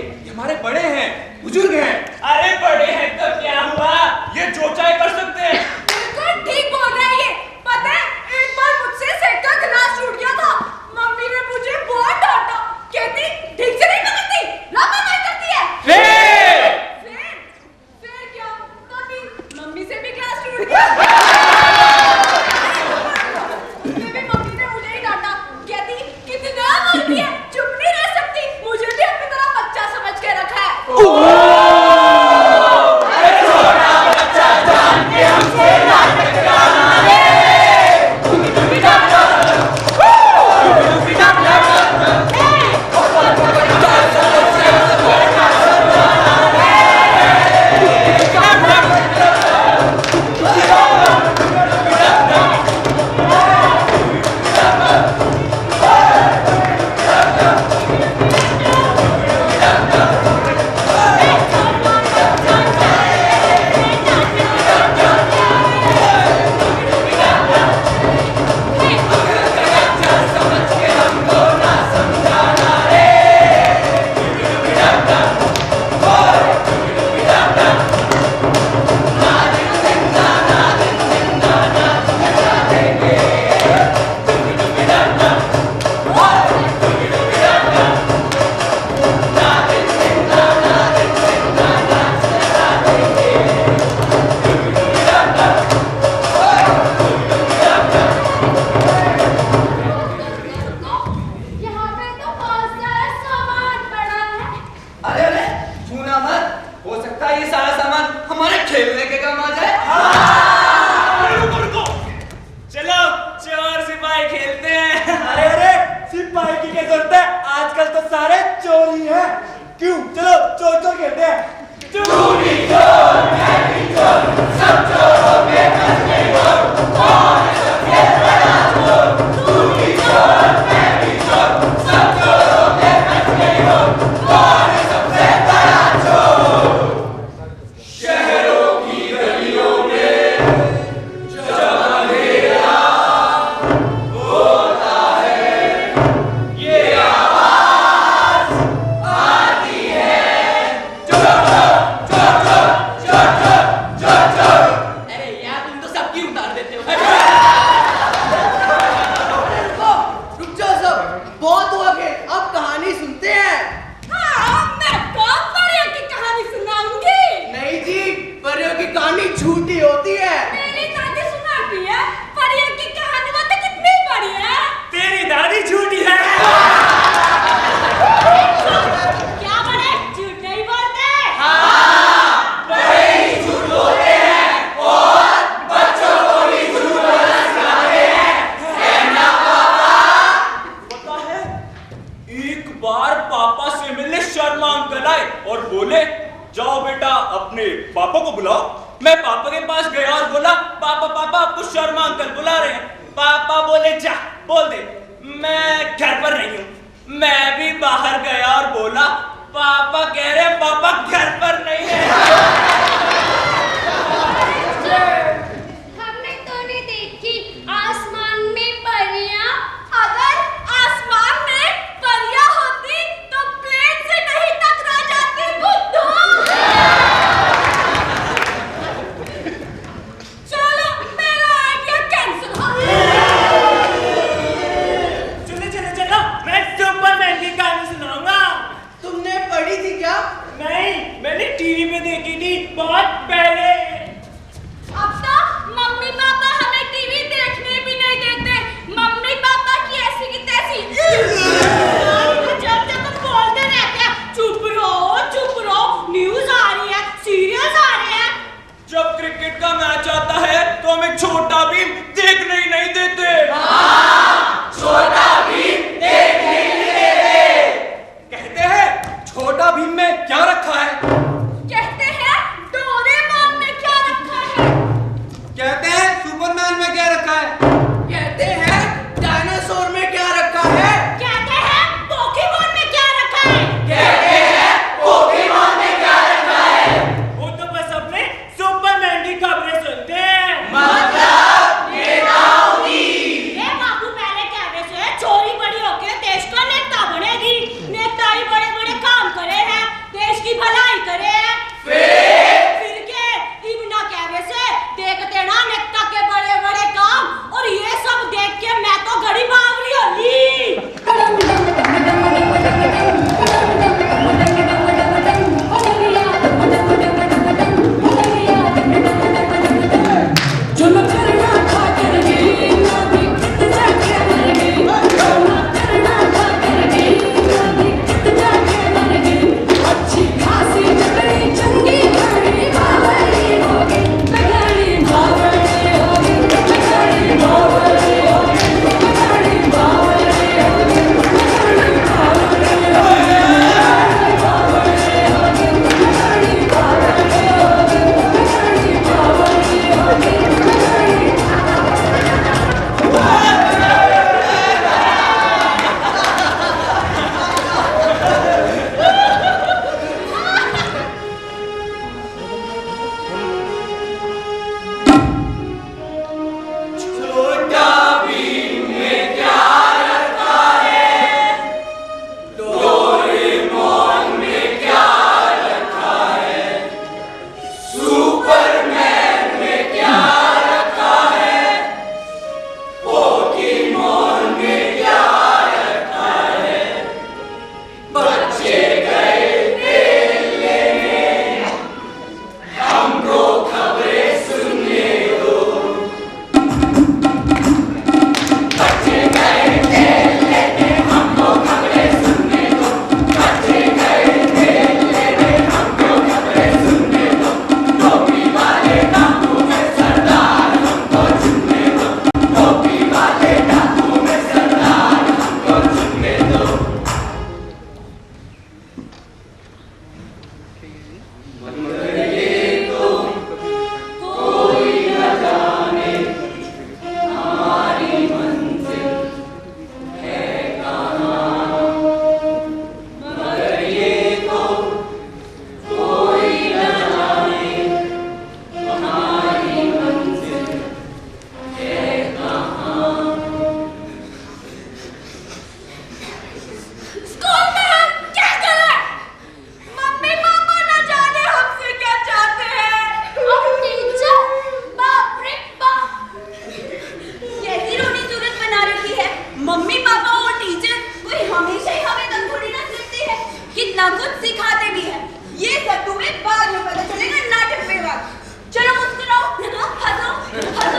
ये हमारे बड़े हैं, बुजुर्ग हैं। अरे बड़े हैं तो क्या हुआ, ये जो चाहे कर सकते हैं। बिल्कुल ठीक बोल रहा है ये। पता है एक बार मुझसे सेट का गिलास टूट गया था, मम्मी ने मुझे बहुत डांटा, कहती ठीक से नहीं पकड़ती, लापरवाही करती है। फिर क्या, मम्मी से भी गिलास टूट गया। मम्मी ने मुझे ही डांटा, कहती कितना बोलती है, चुप नहीं रह सकती, मुझे भी अपनी तरह बच्चा समझ के रखा है। चोरी बड़ी होके देश का नेता बनेगी, नेता ही बड़े बड़े काम करे हैं।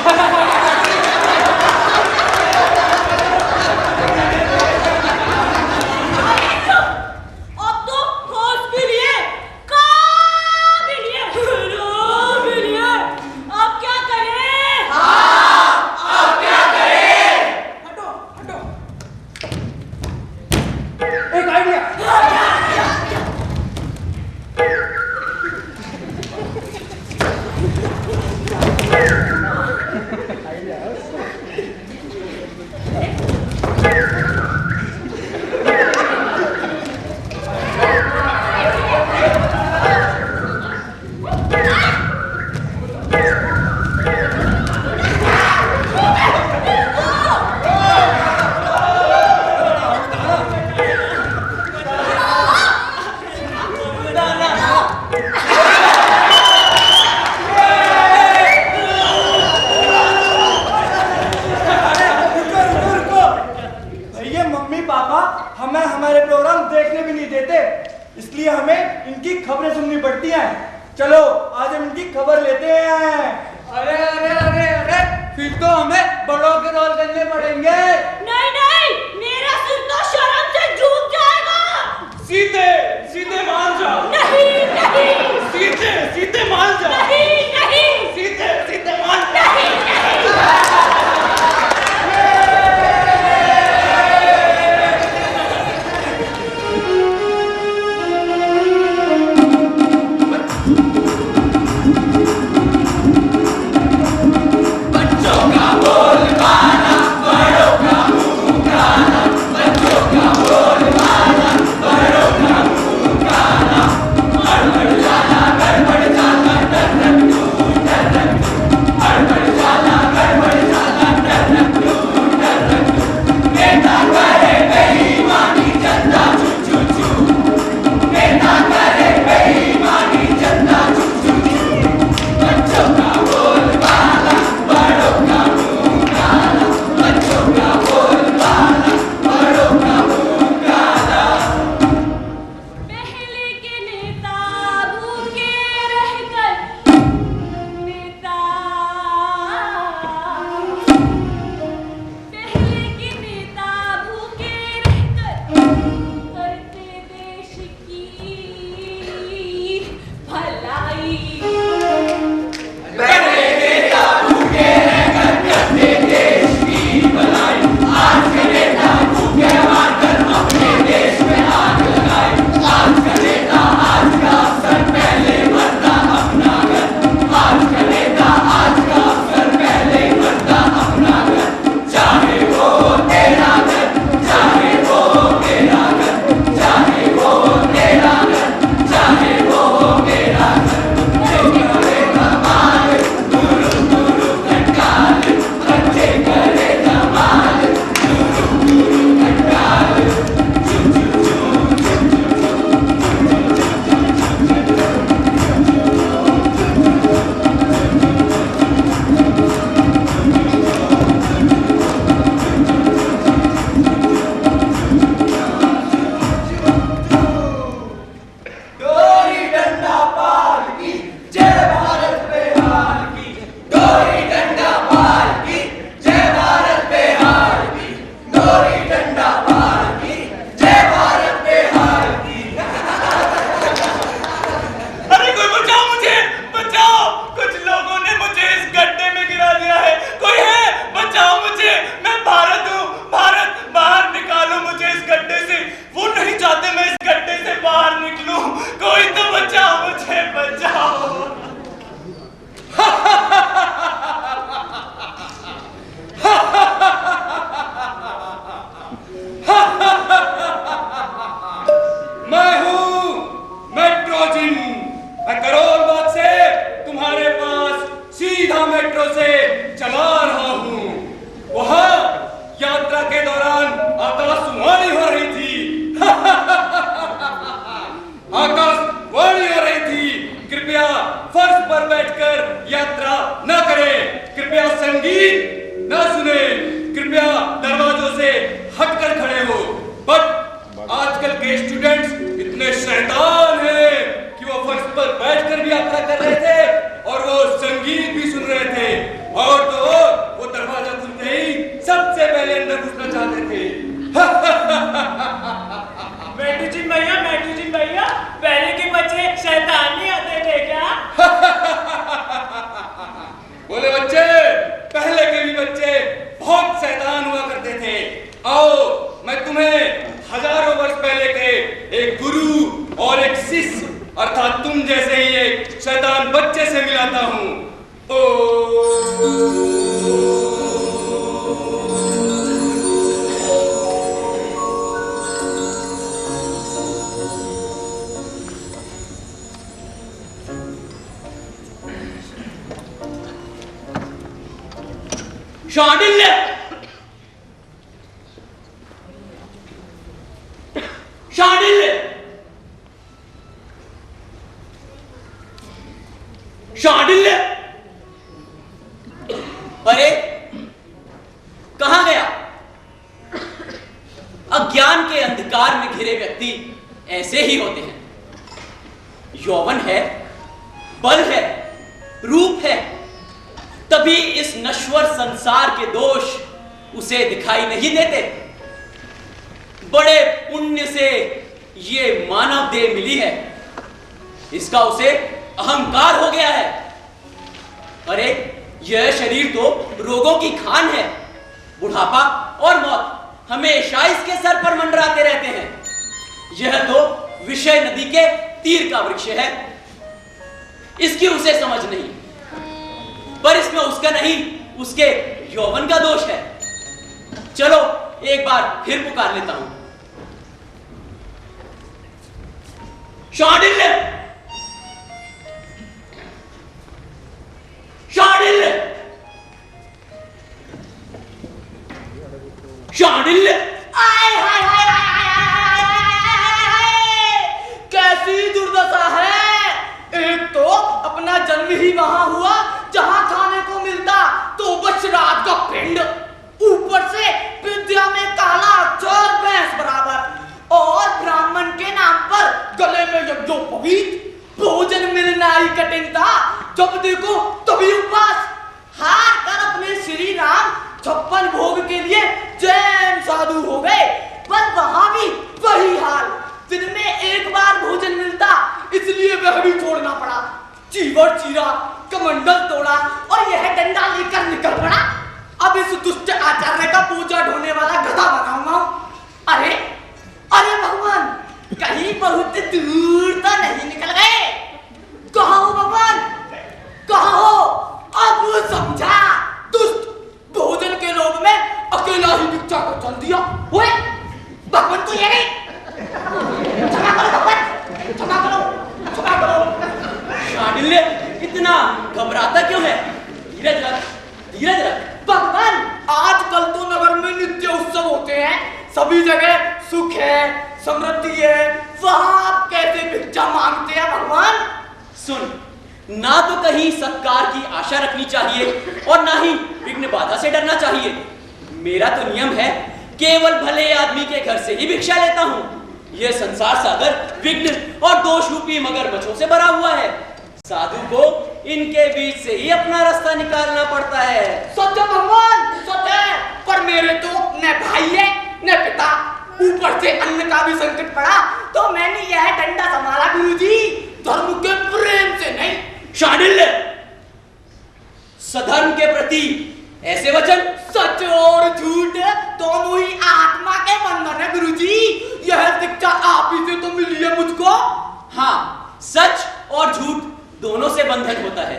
अब तो होश भी लिए, काम भी लिए, रो भी लिए। अब क्या करें? अब क्या करें? हटो हटो। एक आइडिया। भैया मम्मी पापा हमें हमारे प्रोग्राम देखने भी नहीं देते, इसलिए हमें इनकी खबरें सुननी पड़ती हैं। चलो आज हम इनकी खबर लेते हैं। अरे अरे अरे अरे, फिर तो हमें बड़ों के रोल करने पड़ेंगे। नहीं नहीं, मेरा सिर तो शर्म से झूम जाएगा। सीधे सीधे मान जाओ। नहीं नहीं, सीधे सीधे मान जाओ। नहीं नहीं, सीधे सीधे मान जाओ। नहीं नहीं। कर रहे थे और वो संगीत भी सुन रहे थे, और तो अर्थात तुम जैसे ही एक शैतान बच्चे से मिलाता हूं। ओ शांडिल्य, शांडिल्य, शांडिल्य, अरे कहां गया? अज्ञान के अंधकार में घिरे व्यक्ति ऐसे ही होते हैं। यौवन है, बल है, रूप है, तभी इस नश्वर संसार के दोष उसे दिखाई नहीं देते। बड़े पुण्य से ये मानव देह मिली है, इसका उसे अहंकार हो गया है। अरे यह शरीर तो रोगों की खान है। बुढ़ापा और मौत हमेशा इसके सर पर मंडराते रहते हैं। यह तो विषय नदी के तीर का वृक्ष है, इसकी उसे समझ नहीं, पर इसमें उसका नहीं, उसके यौवन का दोष है। चलो एक बार फिर पुकार लेता हूं। शांडिल्य, शांडिल्य, शांडिल्य। आय हाय हाय कैसी दुर्दशा है। एक तो अपना जन्म ही वहां हुआ जहां खाने को मिलता तो बछरात का पिंड, ऊपर से विद्या में काला अक्षर भैंस बराबर, और ब्राह्मण के नाम पर गले में यज्ञोपवीत, भोजन मिलना ही कठिन था। जब देखो तभी उपवास, हार कर अपने श्री राम 56 भोग के लिए जैन साधु हो गए। पर वहां भी वही हाल, दिन में एक बार भोजन मिलता, इसलिए वह भी छोड़ना पड़ा। चीवर चीरा, कमंडल तोड़ा और यह डंडा लेकर निकल पड़ा। अब इस दुष्ट आचार्य का पूजा ढोने वाला गधा बनाऊंगा। अरे अरे भगवान, कहीं बहुत दूर तो नहीं निकल गए? कहाँ हो भगवान, कहाँ हो? अब समझा, दुष्ट भोजन के लोभ में अकेला ही भिक्षा को चल दिया। ओए भगवान तो ये नहीं, क्षमा करो भगवान, क्षमा करो, क्षमा करो। शांडिल्य, इतना घबराता क्यों है? धीरज रख, धीरज रख। भगवान, आजकल तो नगर में नित्य उत्सव होते हैं, सभी जगह सुख है, समृद्धि है, वहां आप कैसे भिक्षा मांगते हैं भगवान? सुन, ना तो कहीं सत्कार की आशा रखनी चाहिए और ना ही विघ्न बाधा से डरना चाहिए। मेरा तो नियम है, केवल भले आदमी के घर से ही भिक्षा लेता हूँ। यह संसार सागर विघ्न और दोष रूपी मगरमच्छों से भरा हुआ है। साधु को इनके बीच से ही अपना रास्ता निकालना पड़ता है। सच है भगवान, सच है, पर मेरे तो न भाई है न पिता, ऊपर से अन्न का भी संकट पड़ा, तो मैंने यह डंडा संभाला गुरुजी, धर्म के प्रेम से नहीं। शांडिल्य, सधर्म के प्रति ऐसे वचन? सच और झूठ दोनों ही आत्मा के बंधन है गुरुजी। यह शिक्षा आप ही से तो मिली है मुझको। हाँ, सच और झूठ दोनों से बंधन होता है,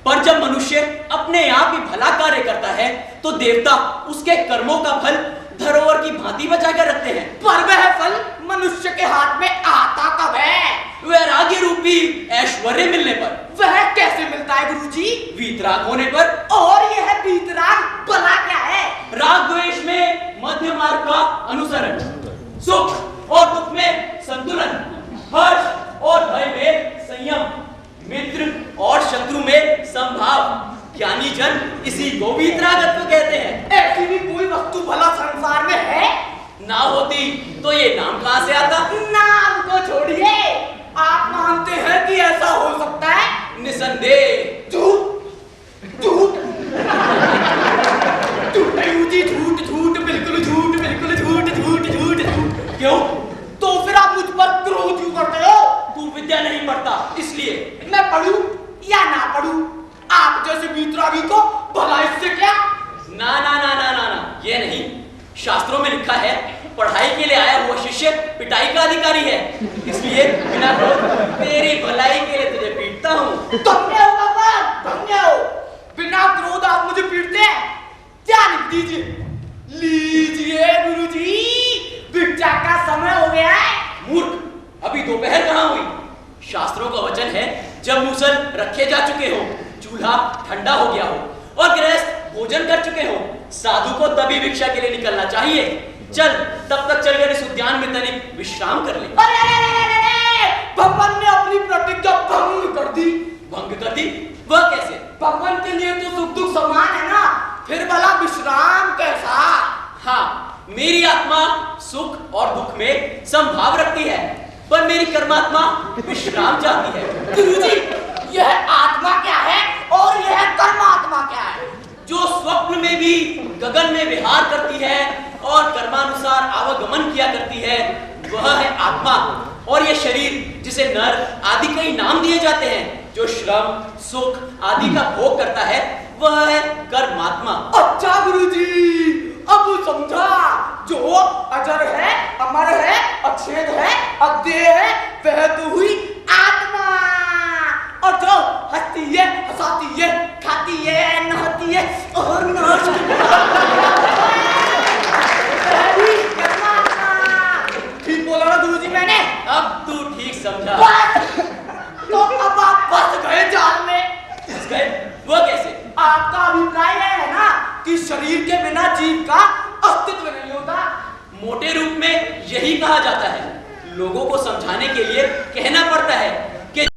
पर जब मनुष्य अपने आप ही भला कार्य करता है तो देवता उसके कर्मों का फल धरोहर की भांति बचा कर रखते हैं। पर वह फल मनुष्य के हाथ में आता कब है? वैराग्य रूपी ऐश्वर्य मिलने पर। वह कैसे मिलता है गुरुजी? वीतराग होने पर। और यह वीतराग भला क्या है? राग द्वेष में मध्य मार्ग का अनुसरण, सुख और दुख में संतुलन, हर्ष और भय में संयम, मित्र और शत्रु में संभाव। ज्ञानी जन इसी को वीतरागत्व कहते हैं। ऐसी भी कोई वस्तु भला संसार में है? ना होती तो ये नाम कहां से आता? नाम को छोड़िए, आप मानते हैं कि ऐसा हो सकता है? निसंदेह। झूठ झूठ झूठ झूठ, बिल्कुल झूठ, बिल्कुल झूठ झूठ झूठ झूठ। क्यों? तो फिर आप मुझ पर क्रोध क्यों करते हो? तू विद्या नहीं पढ़ता इसलिए। मैं पढ़ूं या ना पढ़ूं, आप जैसे वीतरागी को भला इससे क्या? ना ना ना ना ना ना, ये नहीं। शास्त्रों में लिखा है पढ़ाई के लिए आया हुआ शिष्य पिटाई का अधिकारी है, इसलिए बिना क्रोध तेरी भलाई के लिए तुझे पीटता हूँ। धन्य हो बाबा, धन्य हो। बिना क्रोध आप मुझे पीटते हैं, क्या लिख दीजिए? लीजिए गुरुजी, भिक्षा का समय हो गया है। मूर्ख, अभी दोपहर कहाँ हुई? शास्त्रों का वचन है, जब मूसल रखे जा चुके हो, चूल्हा ठंडा हो गया हो और गृहस्थ भोजन कर चुके हो, साधु को तभी भिक्षा के लिए निकलना चाहिए। चल, तब तक चलकर इस उद्यान में तनिक विश्राम कर ले। अरे भगवान ने अपनी प्रतिज्ञा भंग कर दी। भंग कर दी? वह कैसे? भगवान के लिए तो सुख दुख समान है ना, फिर भला विश्राम कैसा? हाँ, मेरी आत्मा सुख और दुख में समभाव रखती है, पर मेरी कर्मात्मा विश्राम चाहती है। गुरुजी, यह आत्मा क्या है और यह कर्मात्मा क्या है? जो स्वप्न में भी गगन में विहार करती है और कर्मानुसार आवागमन किया करती है, वह है आत्मा। और यह शरीर, जिसे नर आदि कई नाम दिए जाते हैं, जो श्रम सुख आदि का भोग करता है, वह है कर्मात्मा। अच्छा गुरुजी, अब समझा। जो अजर है, अमर है, अछेद है, अद्वितीय है, वह तो हुई आत्मा। और जो हंसती है, हंसाती है, खाती है, नहाती है और नाचती है, ठीक बोला ना गुरुजी मैंने? अब तू ठीक समझा। तो अब आप फंस गए जाल में। फंस गए? वह कैसे? आपका अभिप्राय यह है ना कि शरीर के बिना जीव का अस्तित्व नहीं होता। मोटे रूप में यही कहा जाता है। लोगों को समझाने के लिए कहना पड़ता है